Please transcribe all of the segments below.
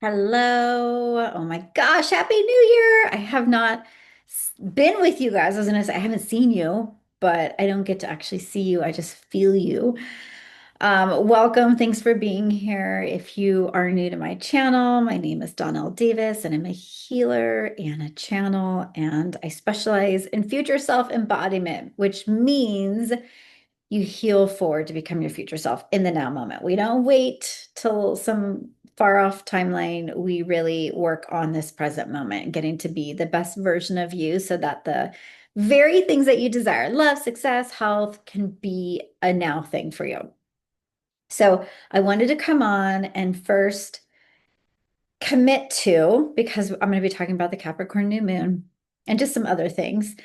Hello. Oh my gosh, Happy New Year. I have not been with you guys. I was gonna say I haven't seen you, but I don't get to actually see you. I just feel you. Welcome. Thanks for being here. If you are new to my channel, my name is Donnell Davis, and I'm a healer and a channel, and I specialize in future self embodiment, which means you heal forward to become your future self in the now moment. We don't wait till some far off timeline. We really work on this present moment and getting to be the best version of you so that the very things that you desire, love, success, health, can be a now thing for you. So I wanted to come on and first commit to, because I'm going to be talking about the Capricorn New Moon and just some other things,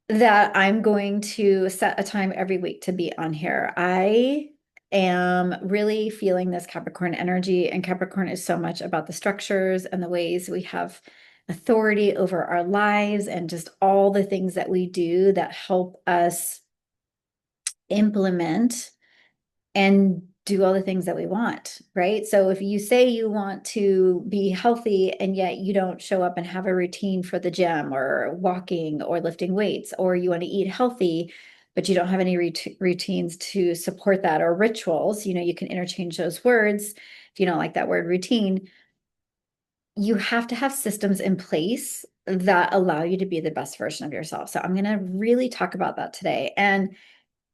that I'm going to set a time every week to be on here. I am really feeling this Capricorn energy, and Capricorn is so much about the structures and the ways we have authority over our lives and just all the things that we do that help us implement and do all the things that we want, right? So if you say you want to be healthy and yet you don't show up and have a routine for the gym or walking or lifting weights, or you want to eat healthy, but you don't have any routines to support that, or rituals, you can interchange those words if you don't like that word routine. You have to have systems in place that allow you to be the best version of yourself. So I'm going to really talk about that today. And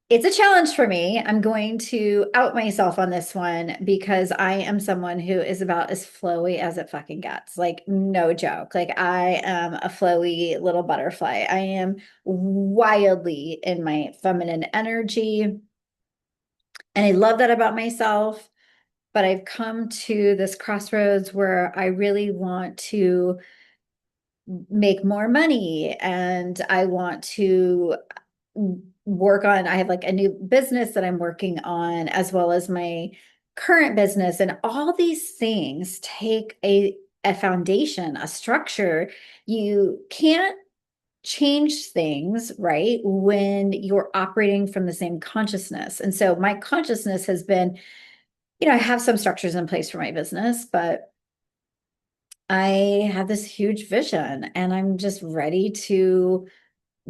it's a challenge for me. I'm going to out myself on this one because I am someone who is about as flowy as it fucking gets. Like, no joke. Like, I am a flowy little butterfly. I am wildly in my feminine energy. And I love that about myself. But I've come to this crossroads where I really want to make more money and I want to work on, I have like a new business that I'm working on, as well as my current business. And all these things take a foundation, a structure. You can't change things, right, when you're operating from the same consciousness. And so my consciousness has been, I have some structures in place for my business, but I have this huge vision and I'm just ready to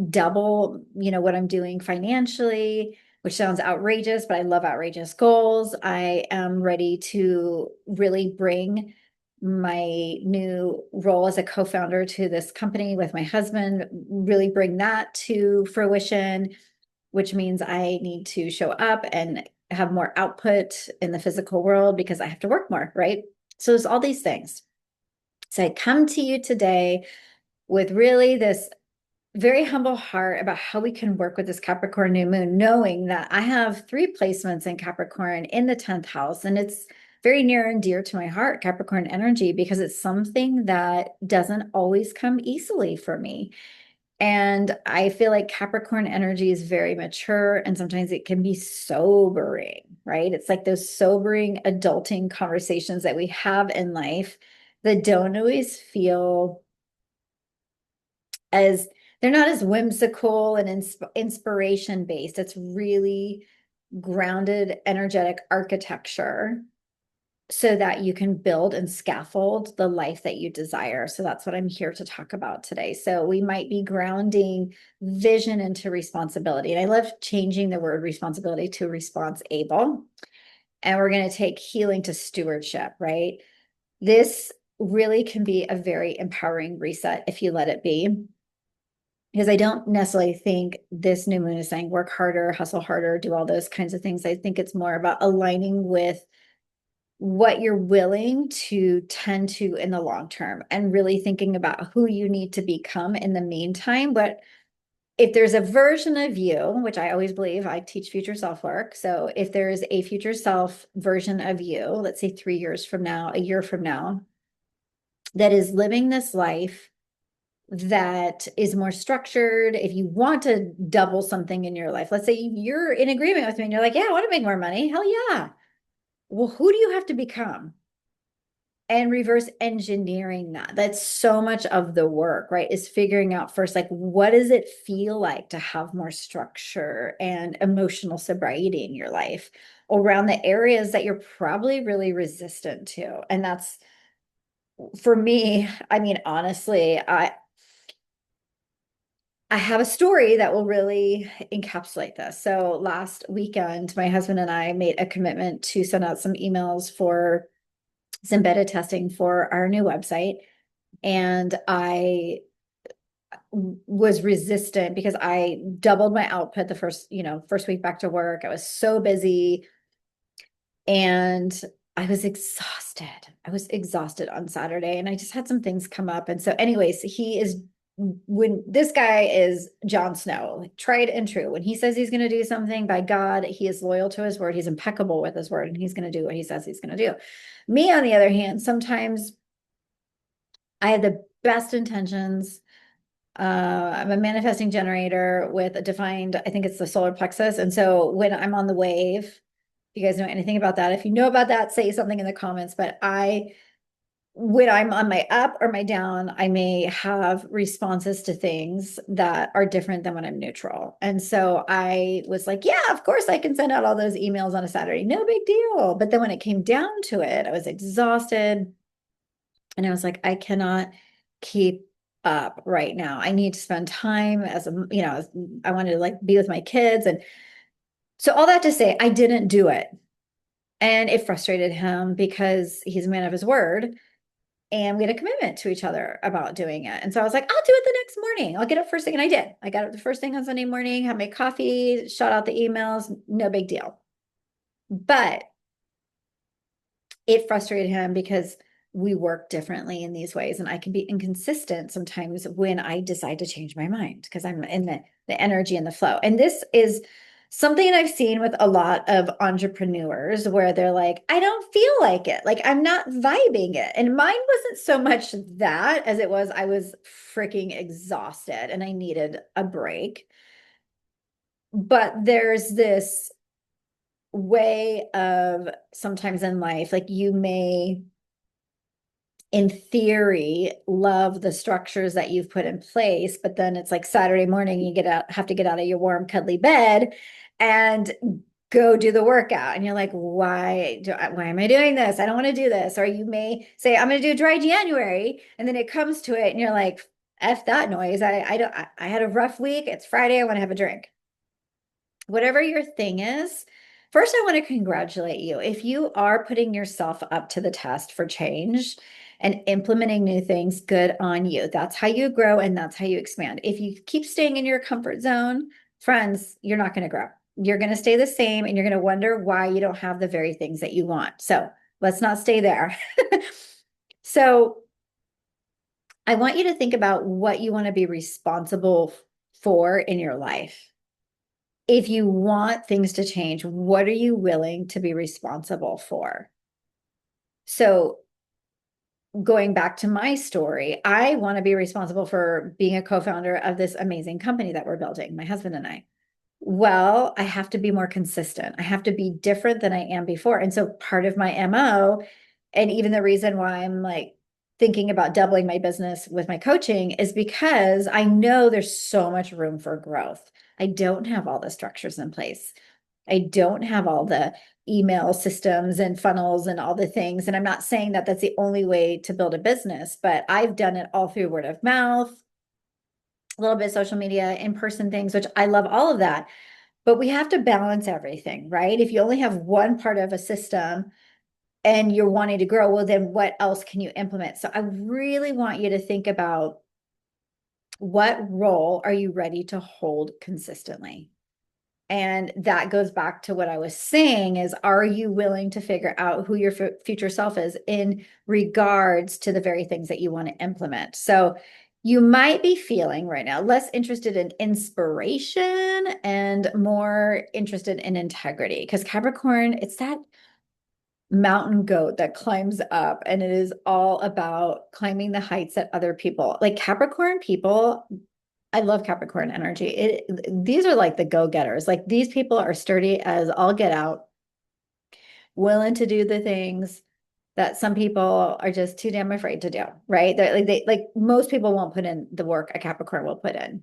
double, what I'm doing financially, which sounds outrageous, but I love outrageous goals. I am ready to really bring my new role as a co-founder to this company with my husband, really bring that to fruition, which means I need to show up and have more output in the physical world because I have to work more, right? So there's all these things. So I come to you today with really this very humble heart about how we can work with this Capricorn new moon, knowing that I have 3 placements in Capricorn in the 10th house. And it's very near and dear to my heart, Capricorn energy, because it's something that doesn't always come easily for me. And I feel like Capricorn energy is very mature and sometimes it can be sobering, right? It's like those sobering adulting conversations that we have in life that don't always feel as, they're not as whimsical and inspiration based. It's really grounded, energetic architecture so that you can build and scaffold the life that you desire. So that's what I'm here to talk about today. So we might be grounding vision into responsibility. And I love changing the word responsibility to responsible. And we're going to take healing to stewardship, right? This really can be a very empowering reset if you let it be, because I don't necessarily think this new moon is saying work harder, hustle harder, do all those kinds of things. I think it's more about aligning with what you're willing to tend to in the long term and really thinking about who you need to become in the meantime. But if there's a version of you, which I always believe, I teach future self work. So if there is a future self version of you, let's say 3 years from now, a year from now, that is living this life that is more structured, if you want to double something in your life, let's say you're in agreement with me and you're like, yeah, I want to make more money. Hell yeah. Well, who do you have to become? And reverse engineering that. That's so much of the work, right? Is figuring out first, like, what does it feel like to have more structure and emotional sobriety in your life around the areas that you're probably really resistant to? And that's for me, I mean, honestly, I have a story that will really encapsulate this. So last weekend, my husband and I made a commitment to send out some emails for some beta testing for our new website. And I was resistant because I doubled my output the first week back to work. I was so busy and I was exhausted. I was exhausted on Saturday and I just had some things come up. And so, anyways, when this guy is Jon Snow, like, tried and true. When he says he's going to do something, by God, he is loyal to his word. He's impeccable with his word and he's going to do what he says he's going to do. Me, on the other hand, sometimes I had the best intentions. I'm a manifesting generator with a defined, I think it's the solar plexus. And so when I'm on the wave, if you guys know anything about that, if you know about that, say something in the comments. But when I'm on my up or my down, I may have responses to things that are different than when I'm neutral. And so I was like, yeah, of course I can send out all those emails on a Saturday. No big deal. But then when it came down to it, I was exhausted. And I was like, I cannot keep up right now. I need to spend time I wanted to like be with my kids. And so all that to say, I didn't do it. And it frustrated him because he's a man of his word. And we had a commitment to each other about doing it. And so I was like, I'll do it the next morning. I'll get up first thing. And I did. I got up the first thing on Sunday morning, had my coffee, shot out the emails, no big deal. But it frustrated him because we work differently in these ways. And I can be inconsistent sometimes when I decide to change my mind because I'm in the energy and the flow. And this is something I've seen with a lot of entrepreneurs where they're like, I don't feel like it. Like I'm not vibing it. And mine wasn't so much that as it was, I was freaking exhausted and I needed a break. But there's this way of sometimes in life, like you may, in theory, love the structures that you've put in place, but then it's like Saturday morning, have to get out of your warm, cuddly bed and go do the workout. And you're like, why am I doing this? I don't want to do this. Or you may say, I'm going to do dry January. And then it comes to it and you're like, F that noise. I had a rough week. It's Friday. I want to have a drink. Whatever your thing is, first, I want to congratulate you. If you are putting yourself up to the test for change and implementing new things, good on you. That's how you grow and that's how you expand. If you keep staying in your comfort zone, friends, you're not going to grow. You're going to stay the same and you're going to wonder why you don't have the very things that you want. So let's not stay there. So I want you to think about what you want to be responsible for in your life. If you want things to change, what are you willing to be responsible for? So, going back to my story, I want to be responsible for being a co-founder of this amazing company that we're building, my husband and I. Well, I have to be more consistent. I have to be different than I am before. And so part of my MO, and even the reason why I'm like thinking about doubling my business with my coaching is because I know there's so much room for growth. I don't have all the structures in place. I don't have all the email systems and funnels and all the things. And I'm not saying that that's the only way to build a business, but I've done it all through word of mouth, a little bit of social media, in-person things, which I love all of that. But we have to balance everything, right? If you only have one part of a system and you're wanting to grow, well, then what else can you implement? So I really want you to think about what role are you ready to hold consistently? And that goes back to what I was saying is, are you willing to figure out who your future self is in regards to the very things that you want to implement? So you might be feeling right now less interested in inspiration and more interested in integrity because Capricorn, it's that mountain goat that climbs up and it is all about climbing the heights that other people like Capricorn people. I love Capricorn energy. These are like the go-getters. Like these people are sturdy as all get out, willing to do the things that some people are just too damn afraid to do, right? Like most people won't put in the work a Capricorn will put in.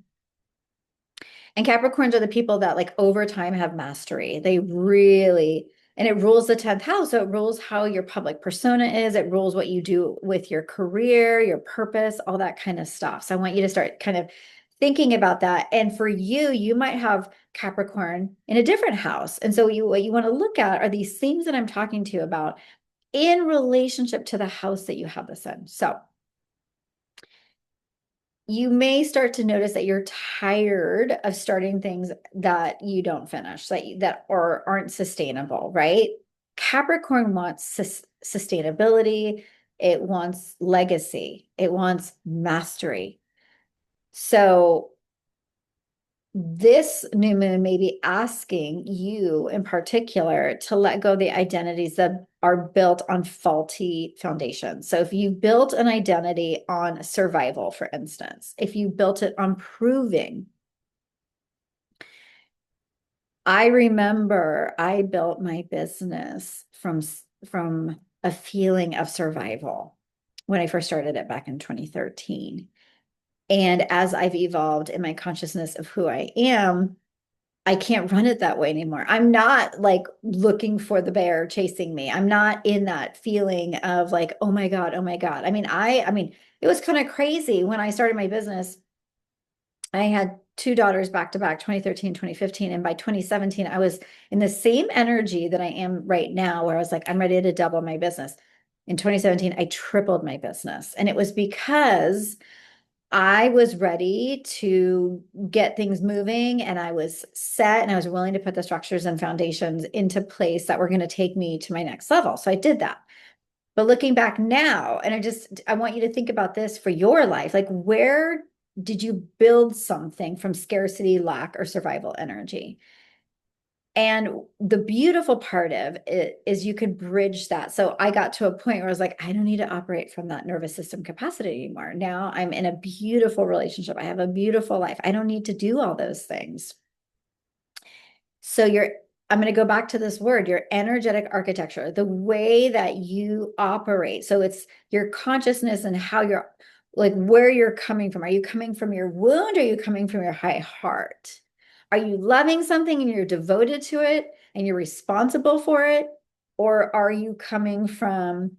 And Capricorns are the people that like over time have mastery. They really, And it rules the 10th house. So it rules how your public persona is. It rules what you do with your career, your purpose, all that kind of stuff. So I want you to start kind of thinking about that. And for you, you might have Capricorn in a different house. And so what you want to look at are these things that I'm talking to you about in relationship to the house that you have this in. So you may start to notice that you're tired of starting things that you don't finish, that aren't sustainable, right? Capricorn wants sustainability, it wants legacy, it wants mastery. So this new moon may be asking you in particular to let go of the identities that are built on faulty foundations. So if you built an identity on survival, for instance, if you built it on proving, I remember I built my business from a feeling of survival when I first started it back in 2013. And as I've evolved in my consciousness of who I am, I can't run it that way anymore. I'm not like looking for the bear chasing me. I'm not in that feeling of like, oh my God, oh my God. I mean, it was kind of crazy when I started my business. I had two daughters back to back, 2013, 2015. And by 2017, I was in the same energy that I am right now, where I was like, I'm ready to double my business. In 2017, I tripled my business. And it was because I was ready to get things moving and I was set and I was willing to put the structures and foundations into place that were going to take me to my next level. So I did that. But looking back now, and I want you to think about this for your life. Like, where did you build something from scarcity, lack, or survival energy? And the beautiful part of it is you could bridge that. So I got to a point where I was like, I don't need to operate from that nervous system capacity anymore. Now I'm in a beautiful relationship. I have a beautiful life. I don't need to do all those things. So I'm going to go back to this word, your energetic architecture, the way that you operate. So it's your consciousness and how you're like where you're coming from. Are you coming from your wound? Or are you coming from your high heart? Are you loving something and you're devoted to it and you're responsible for it? Or are you coming from,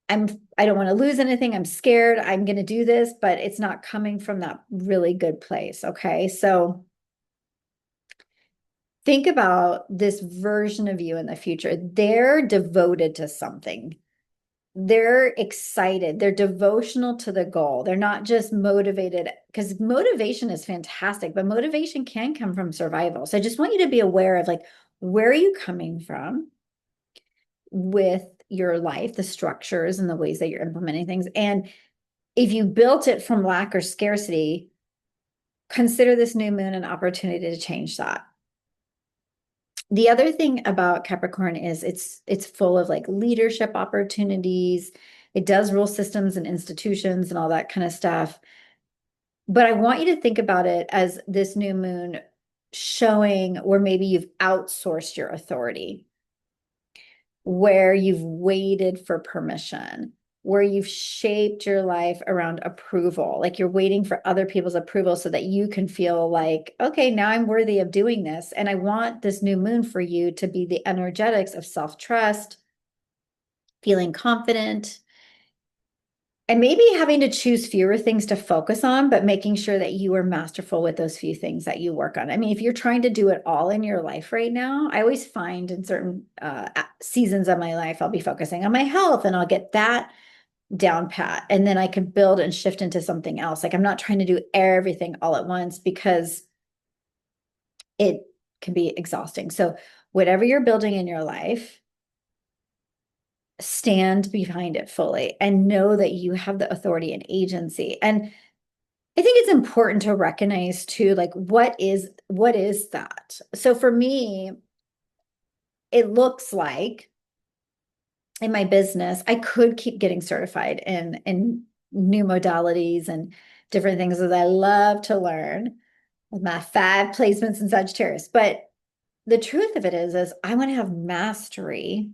I don't want to lose anything. I'm scared. I'm going to do this, but it's not coming from that really good place. Okay. So think about this version of you in the future. They're devoted to something. They're excited. They're devotional to the goal. They're not just motivated, because motivation is fantastic, but motivation can come from survival. So I just want you to be aware of like, where are you coming from with your life, the structures and the ways that you're implementing things. And if you built it from lack or scarcity, consider this new moon an opportunity to change that. The other thing about Capricorn is it's full of like leadership opportunities. It does rule systems and institutions and all that kind of stuff. But I want you to think about it as this new moon showing where maybe you've outsourced your authority, where you've waited for permission, where you've shaped your life around approval. Like you're waiting for other people's approval so that you can feel like, okay, now I'm worthy of doing this. And I want this new moon for you to be the energetics of self-trust, feeling confident, and maybe having to choose fewer things to focus on, but making sure that you are masterful with those few things that you work on. I mean, if you're trying to do it all in your life right now, I always find in certain seasons of my life, I'll be focusing on my health and I'll get that down pat. And then I can build and shift into something else. Like I'm not trying to do everything all at once because it can be exhausting. So whatever you're building in your life, stand behind it fully and know that you have the authority and agency. And I think it's important to recognize too, like what is that? So for me, it looks like in my business, I could keep getting certified in new modalities and different things that I love to learn with my 5 placements in Sagittarius. But the truth of it is I want to have mastery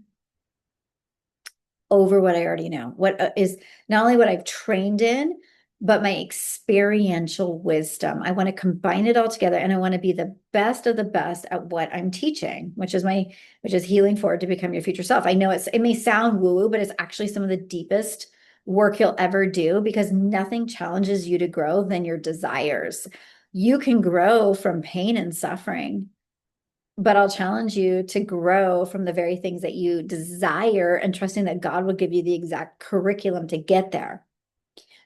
over what I already know, what is not only what I've trained in, but my experiential wisdom. I want to combine it all together, and I want to be the best of the best at what I'm teaching, which is healing forward to become your future self. I know it may sound woo-woo, but it's actually some of the deepest work you'll ever do, because nothing challenges you to grow than your desires. You can grow from pain and suffering, but I'll challenge you to grow from the very things that you desire, and trusting that God will give you the exact curriculum to get there.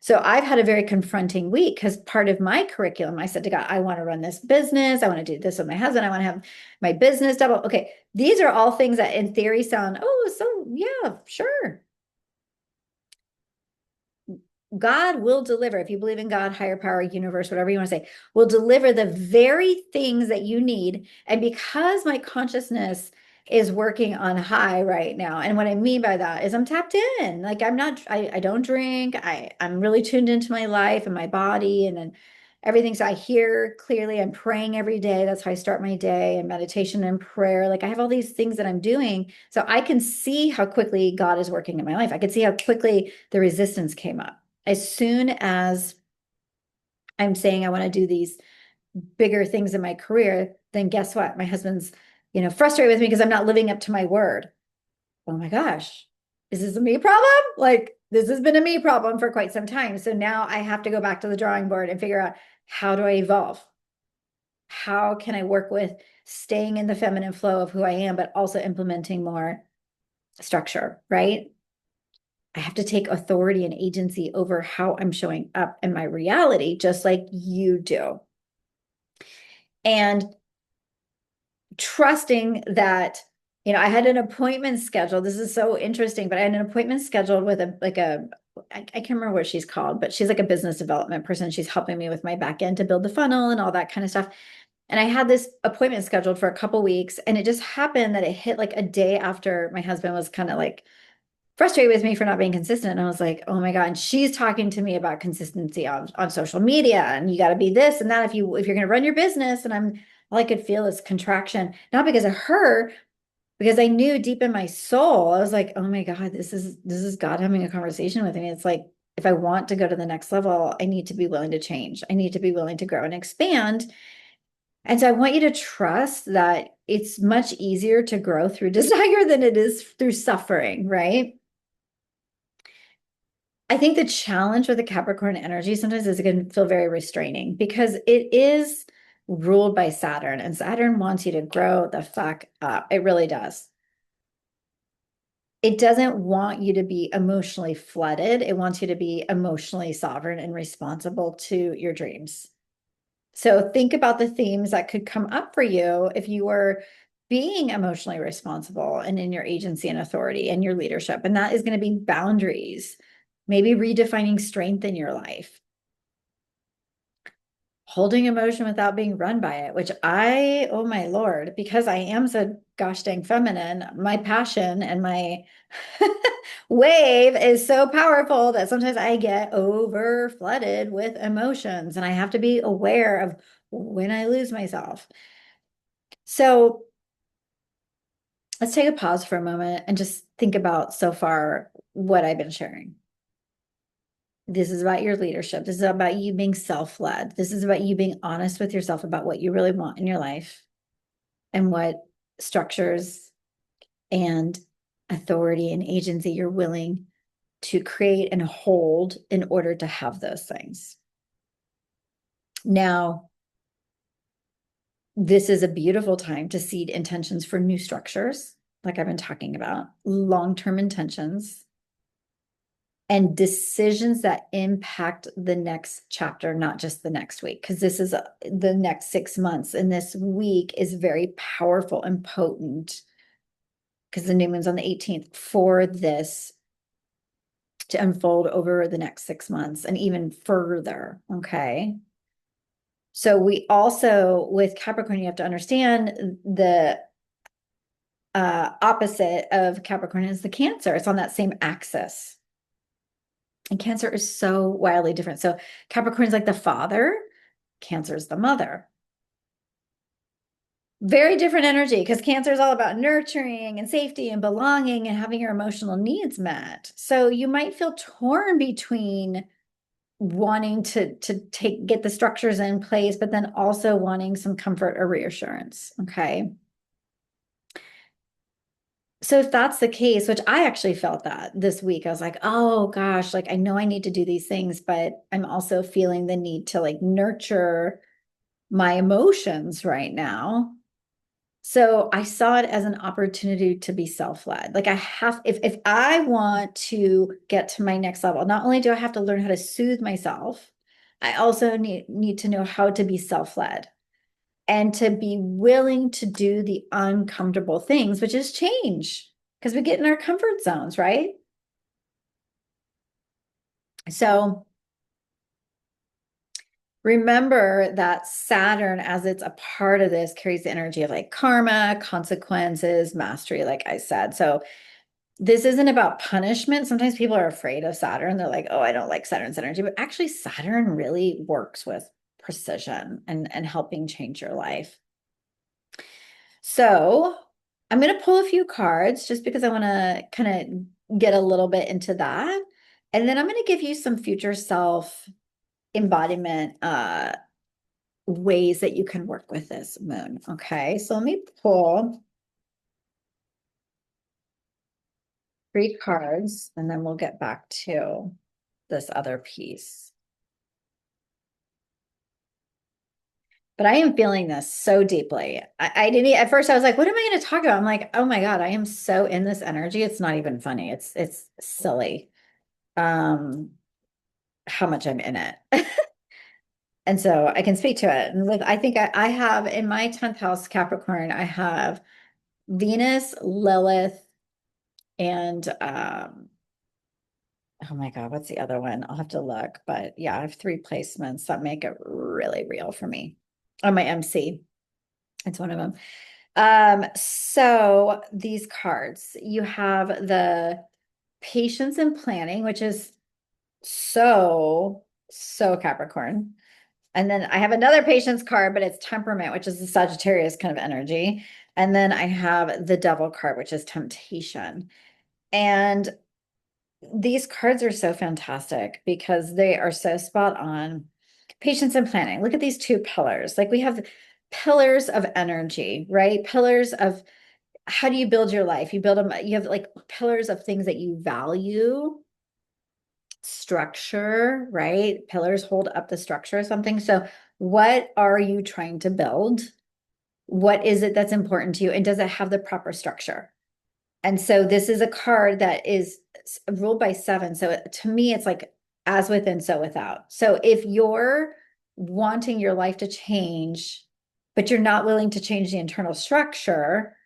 So I've had a very confronting week, because part of my curriculum, I said to God, I want to run this business. I want to do this with my husband. I want to have my business double. Okay. These are all things that in theory sound, oh, so yeah, sure. God will deliver. If you believe in God, higher power, universe, whatever you want to say, will deliver the very things that you need. And because my consciousness is working on high right now, and what I mean by that is I'm tapped in. Like I don't drink. I'm really tuned into my life and my body and everything. So I hear clearly. I'm praying every day. That's how I start my day, and meditation and prayer. Like I have all these things that I'm doing. So I can see how quickly God is working in my life. I can see how quickly the resistance came up. As soon as I'm saying I want to do these bigger things in my career, then guess what? My husband's, frustrated with me because I'm not living up to my word. Oh my gosh, is this a me problem? Like, this has been a me problem for quite some time. So now I have to go back to the drawing board and figure out, how do I evolve? How can I work with staying in the feminine flow of who I am, but also implementing more structure, right? I have to take authority and agency over how I'm showing up in my reality, just like you do. And trusting that, I had an appointment scheduled. This is so interesting, but I had an appointment scheduled with I can't remember what she's called, but she's like a business development person. She's helping me with my back end to build the funnel and all that kind of stuff. And I had this appointment scheduled for a couple weeks, and it just happened that it hit like a day after my husband was kind of like frustrated with me for not being consistent. And I was like, oh my God. And she's talking to me about consistency on social media, and you got to be this and that if you're going to run your business. And all I could feel is contraction, not because of her, because I knew deep in my soul, I was like, oh my God, this is God having a conversation with me. It's like, if I want to go to the next level, I need to be willing to change. I need to be willing to grow and expand. And so I want you to trust that it's much easier to grow through desire than it is through suffering, right? I think the challenge with the Capricorn energy sometimes is it can feel very restraining, because it is ruled by Saturn, and Saturn wants you to grow the fuck up. It really does. It doesn't want you to be emotionally flooded. It wants you to be emotionally sovereign and responsible to your dreams. So think about the themes that could come up for you if you were being emotionally responsible and in your agency and authority and your leadership. And that is going to be boundaries, maybe redefining strength in your life, holding emotion without being run by it, which oh my Lord, because I am so gosh dang feminine, my passion and my wave is so powerful that sometimes I get over flooded with emotions, and I have to be aware of when I lose myself. So let's take a pause for a moment and just think about so far what I've been sharing. This is about your leadership. This is about you being self-led. This is about you being honest with yourself about what you really want in your life and what structures and authority and agency you're willing to create and hold in order to have those things. Now, this is a beautiful time to seed intentions for new structures, like I've been talking about, long-term intentions, and decisions that impact the next chapter, not just the next week, because this is the next 6 months. And this week is very powerful and potent, because the new moon's on the 18th, for this to unfold over the next 6 months and even further. Okay. So we also, with Capricorn, you have to understand the opposite of Capricorn is the Cancer. It's on that same axis. And Cancer is so wildly different. So Capricorn is like the father, Cancer is the mother. Very different energy, because Cancer is all about nurturing and safety and belonging and having your emotional needs met. So you might feel torn between wanting to get the structures in place, but then also wanting some comfort or reassurance. Okay. So if that's the case, which I actually felt that this week, I was like, oh gosh, like I know I need to do these things, but I'm also feeling the need to like nurture my emotions right now. So I saw it as an opportunity to be self-led. Like I have, if I want to get to my next level, not only do I have to learn how to soothe myself, I also need to know how to be self-led and to be willing to do the uncomfortable things, which is change, because we get in our comfort zones, right? So remember that Saturn, as it's a part of this, carries the energy of like karma, consequences, mastery, like I said. So this isn't about punishment. Sometimes people are afraid of Saturn. They're like, oh, I don't like Saturn's energy. But actually, Saturn really works with precision and helping change your life. So I'm going to pull a few cards just because I want to kind of get a little bit into that. And then I'm going to give you some future self embodiment ways that you can work with this moon. Okay, so let me pull 3 cards and then we'll get back to this other piece. But I am feeling this so deeply. I didn't at first I was like, what am I going to talk about? I'm like, oh my God, I am so in this energy. It's not even funny. It's silly. Um, how much I'm in it. And so I can speak to it. And with I think I have in my 10th house Capricorn, I have Venus, Lilith, and oh my God, what's the other one? I'll have to look. But yeah, I have 3 placements that make it really real for me. On my MC. It's one of them. So these cards, you have the patience and planning, which is so Capricorn. And then I have another patience card, but it's temperament, which is the Sagittarius kind of energy. And then I have the devil card, which is temptation. And these cards are so fantastic because they are so spot on. Patience and planning. Look at these 2 pillars. Like we have pillars of energy, right? Pillars of how do you build your life? You build them, you have like pillars of things that you value, structure, right? Pillars hold up the structure of something. So, what are you trying to build? What is it that's important to you? And does it have the proper structure? And so, this is a card that is ruled by 7. So, to me, it's like as within, so without. So, if you're wanting your life to change, but you're not willing to change the internal structure,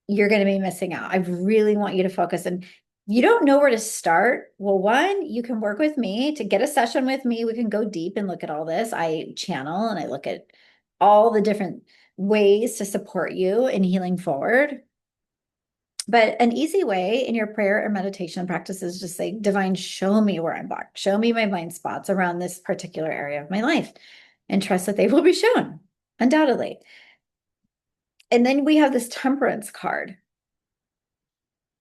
you're going to be missing out. I really want you to focus. And you don't know where to start. Well, one, you can work with me to get a session with me. We can go deep and look at all this. I channel and I look at all the different ways to support you in healing forward. But an easy way in your prayer or meditation practice is just say, Divine, show me where I'm blocked. Show me my blind spots around this particular area of my life and trust that they will be shown, undoubtedly. And then we have this temperance card.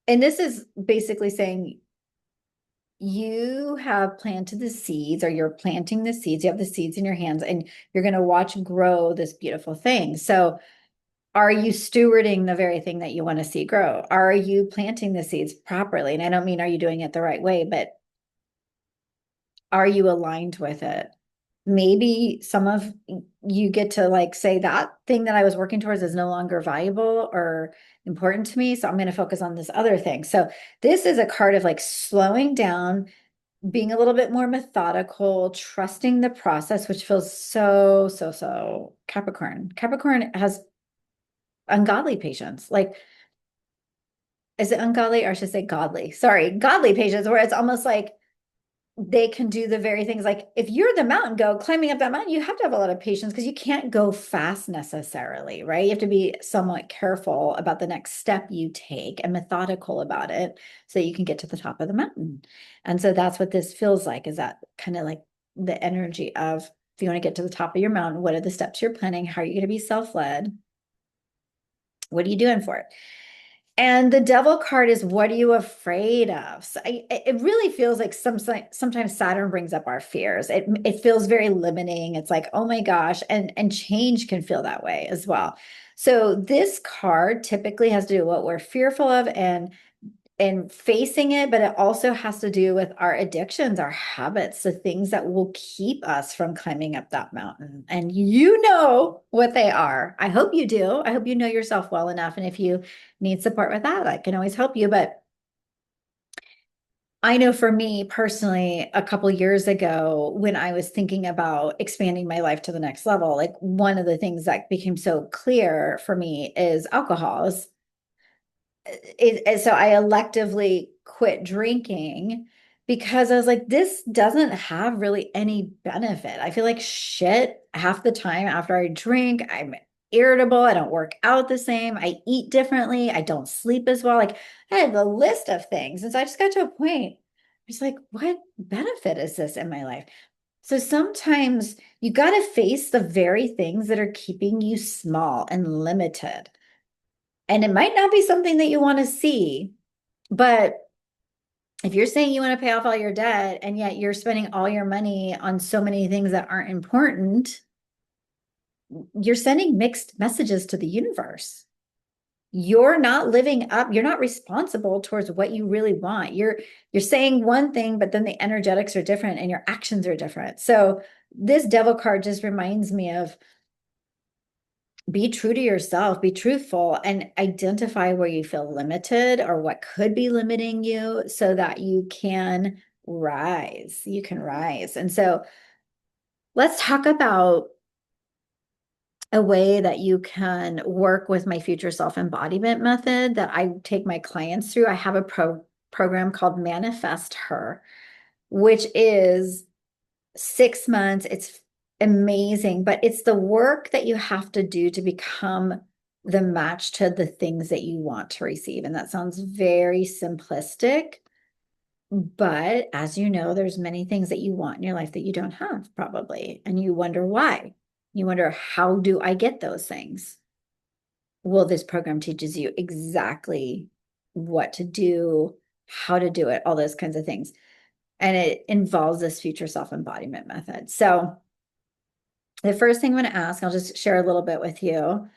And this is basically saying you have planted the seeds or you're planting the seeds. You have the seeds in your hands and you're going to watch grow this beautiful thing. So, are you stewarding the very thing that you want to see grow? Are you planting the seeds properly? And I don't mean are you doing it the right way, but are you aligned with it? Maybe some of you get to like say that thing that I was working towards is no longer valuable or important to me. So I'm going to focus on this other thing. So this is a card of like slowing down, being a little bit more methodical, trusting the process, which feels so Capricorn. Capricorn has ungodly patience. Like, is it ungodly or I should say godly? Sorry, godly patience, where it's almost like they can do the very things like if you're the mountain goat climbing up that mountain, you have to have a lot of patience because you can't go fast necessarily, right? You have to be somewhat careful about the next step you take and methodical about it so you can get to the top of the mountain. And so that's what this feels like, is that kind of like the energy of if you want to get to the top of your mountain, what are the steps you're planning? How are you going to be self-led? What are you doing for it? And the devil card is, what are you afraid of? So it really feels like sometimes Saturn brings up our fears. It feels very limiting. It's like, oh my gosh, and change can feel that way as well. So this card typically has to do with what we're fearful of and facing it, but it also has to do with our addictions, our habits, the things that will keep us from climbing up that mountain. And you know what they are. I hope you do. I hope you know yourself well enough. And if you need support with that, I can always help you. But I know for me personally, a couple years ago, when I was thinking about expanding my life to the next level, like one of the things that became so clear for me is alcohol. So I electively quit drinking because I was like, this doesn't have really any benefit. I feel like shit half the time after I drink. I'm irritable. I don't work out the same. I eat differently. I don't sleep as well. Like I had a list of things. And so I just got to a point. It's like, what benefit is this in my life? So sometimes you got to face the very things that are keeping you small and limited. And it might not be something that you want to see, but if you're saying you want to pay off all your debt and yet you're spending all your money on so many things that aren't important, you're sending mixed messages to the universe. You're not living up, you're not responsible towards what you really want. You're saying one thing, but then the energetics are different and your actions are different. So this devil card just reminds me of be true to yourself, be truthful, and identify where you feel limited or what could be limiting you so that you can rise. You can rise. And so let's talk about a way that you can work with my future self embodiment method that I take my clients through. I have a program called Manifest Her, which is 6 months. It's amazing, but it's the work that you have to do to become the match to the things that you want to receive. And that sounds very simplistic, but as you know, there's many things that you want in your life that you don't have probably, and you wonder why. You wonder, how do I get those things? Well, this program teaches you exactly what to do, how to do it, all those kinds of things. And it involves this future self embodiment method. So, the first thing I'm going to ask, I'll just share a little bit with you,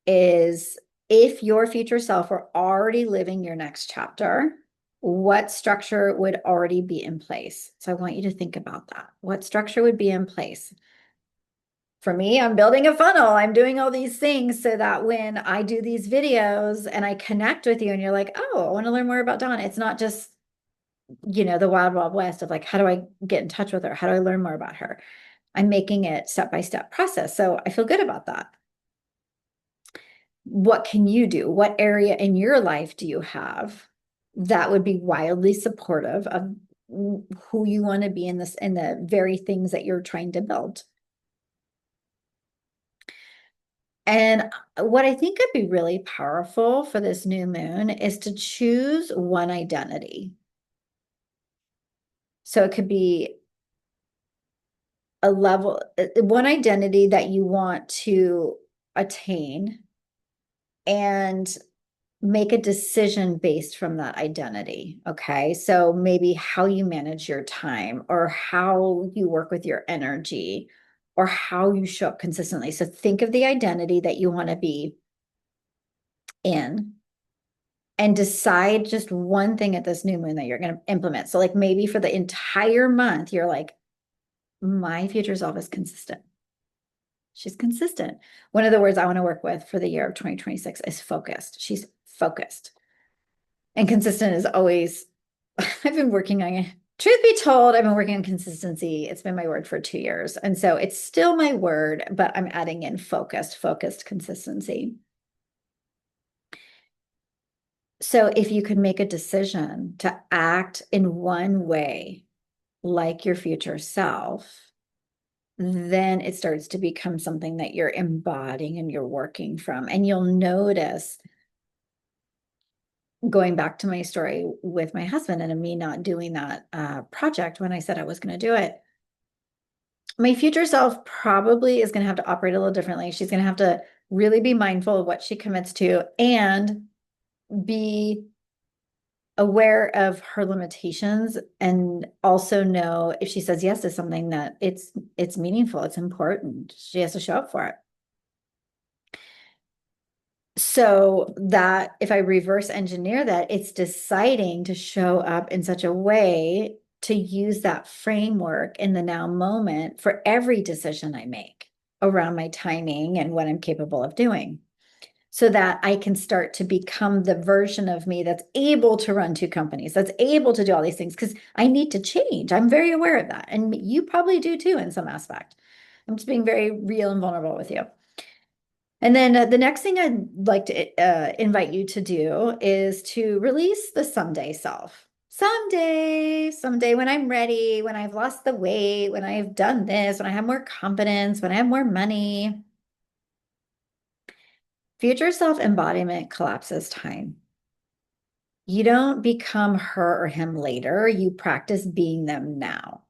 is if your future self were already living your next chapter, what structure would already be in place? So I want you to think about that. What structure would be in place? For me, I'm building a funnel. I'm doing all these things so that when I do these videos and I connect with you and you're like, oh, I want to learn more about Dawn, it's not just, the wild, wild west of like, how do I get in touch with her? How do I learn more about her? I'm making it step-by-step process. So I feel good about that. What can you do? What area in your life do you have that would be wildly supportive of who you want to be in this, in the very things that you're trying to build? And what I think could be really powerful for this new moon is to choose one identity. So it could be a level, one identity that you want to attain and make a decision based from that identity. Okay. So maybe how you manage your time or how you work with your energy or how you show up consistently. So think of the identity that you want to be in and decide just one thing at this new moon that you're going to implement. So like maybe for the entire month, you're like, my future self is consistent. She's consistent. One of the words I want to work with for the year of 2026 is focused. She's focused. And consistent is always, I've been working on it. Truth be told, I've been working on consistency. It's been my word for 2 years. And so it's still my word, but I'm adding in focused consistency. So if you could make a decision to act in one way, like your future self, then it starts to become something that you're embodying and you're working from. And you'll notice, going back to my story with my husband and me not doing that project when I said I was going to do it, my future self probably is going to have to operate a little differently. She's going to have to really be mindful of what she commits to and be aware of her limitations and also know if she says yes to something that it's meaningful, it's important. She has to show up for it. So that if I reverse engineer that, it's deciding to show up in such a way to use that framework in the now moment for every decision I make around my timing and what I'm capable of doing, so that I can start to become the version of me that's able to run two companies, that's able to do all these things, because I need to change. I'm very aware of that. And you probably do too in some aspect. I'm just being very real and vulnerable with you. And then the next thing I'd like to invite you to do is to release the someday self. Someday when I'm ready, when I've lost the weight, when I've done this, when I have more confidence, when I have more money. Future self embodiment collapses time. You don't become her or him later. You practice being them now.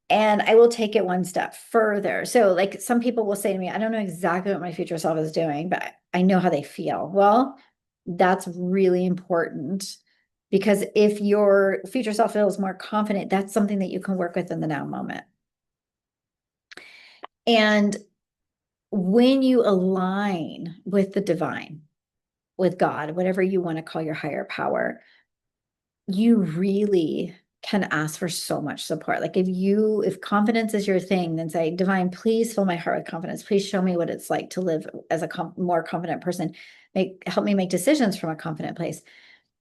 And I will take it one step further. So, like, some people will say to me, I don't know exactly what my future self is doing, but I know how they feel. Well, that's really important, because if your future self feels more confident, that's something that you can work with in the now moment. And when you align with the divine, with God, whatever you want to call your higher power, you really can ask for so much support. Like, if confidence is your thing, then say, divine, please fill my heart with confidence. Please show me what it's like to live as a more confident person. Help me make decisions from a confident place.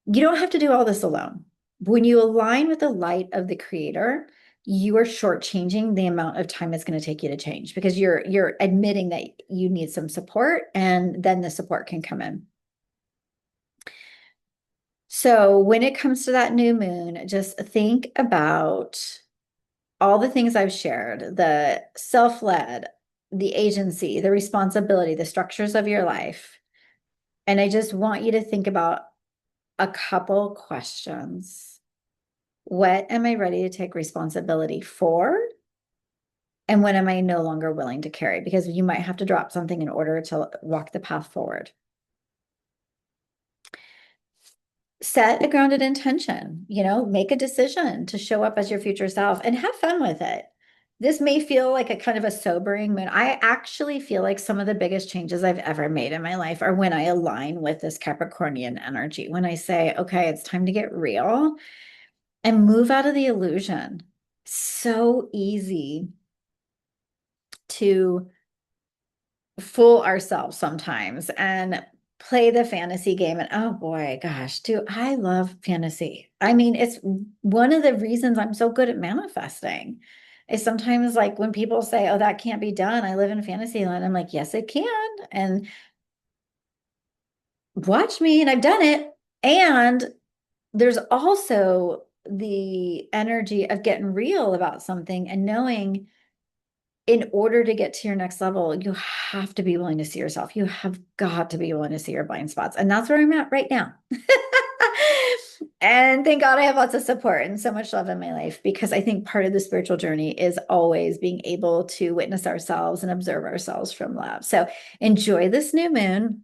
You don't have to do all this alone. When you align with the light of the creator, you are shortchanging the amount of time it's going to take you to change, because you're admitting that you need some support, and then the support can come in. So when it comes to that new moon, just think about all the things I've shared, the self-led, the agency, the responsibility, the structures of your life. And I just want you to think about a couple questions. What am I ready to take responsibility for? And when am I no longer willing to carry? Because you might have to drop something in order to walk the path forward. Set a grounded intention, make a decision to show up as your future self and have fun with it. This may feel like a kind of a sobering moon. I actually feel like some of the biggest changes I've ever made in my life are when I align with this Capricornian energy, when I say, okay, it's time to get real and move out of the illusion. So easy to fool ourselves sometimes and play the fantasy game. And oh boy, gosh, do I love fantasy. I mean, it's one of the reasons I'm so good at manifesting. Is sometimes, like, when people say, oh, that can't be done, I live in fantasy land, I'm like, yes, it can. And watch me, and I've done it. And there's also the energy of getting real about something and knowing, in order to get to your next level, you have to be willing to see yourself. You have got to be willing to see your blind spots. And that's where I'm at right now. And thank God I have lots of support and so much love in my life, because I think part of the spiritual journey is always being able to witness ourselves and observe ourselves from love. So enjoy this new moon.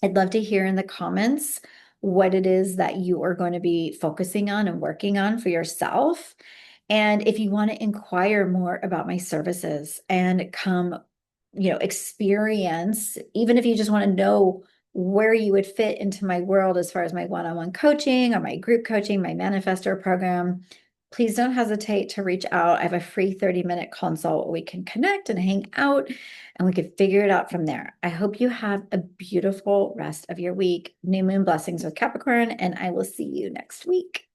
I'd love to hear in the comments what it is that you are going to be focusing on and working on for yourself. And if you want to inquire more about my services and come, experience, even if you just want to know where you would fit into my world as far as my one-on-one coaching or my group coaching, my manifestor program, please don't hesitate to reach out. I have a free 30-minute consult where we can connect and hang out, and we can figure it out from there. I hope you have a beautiful rest of your week. New moon blessings with Capricorn, and I will see you next week.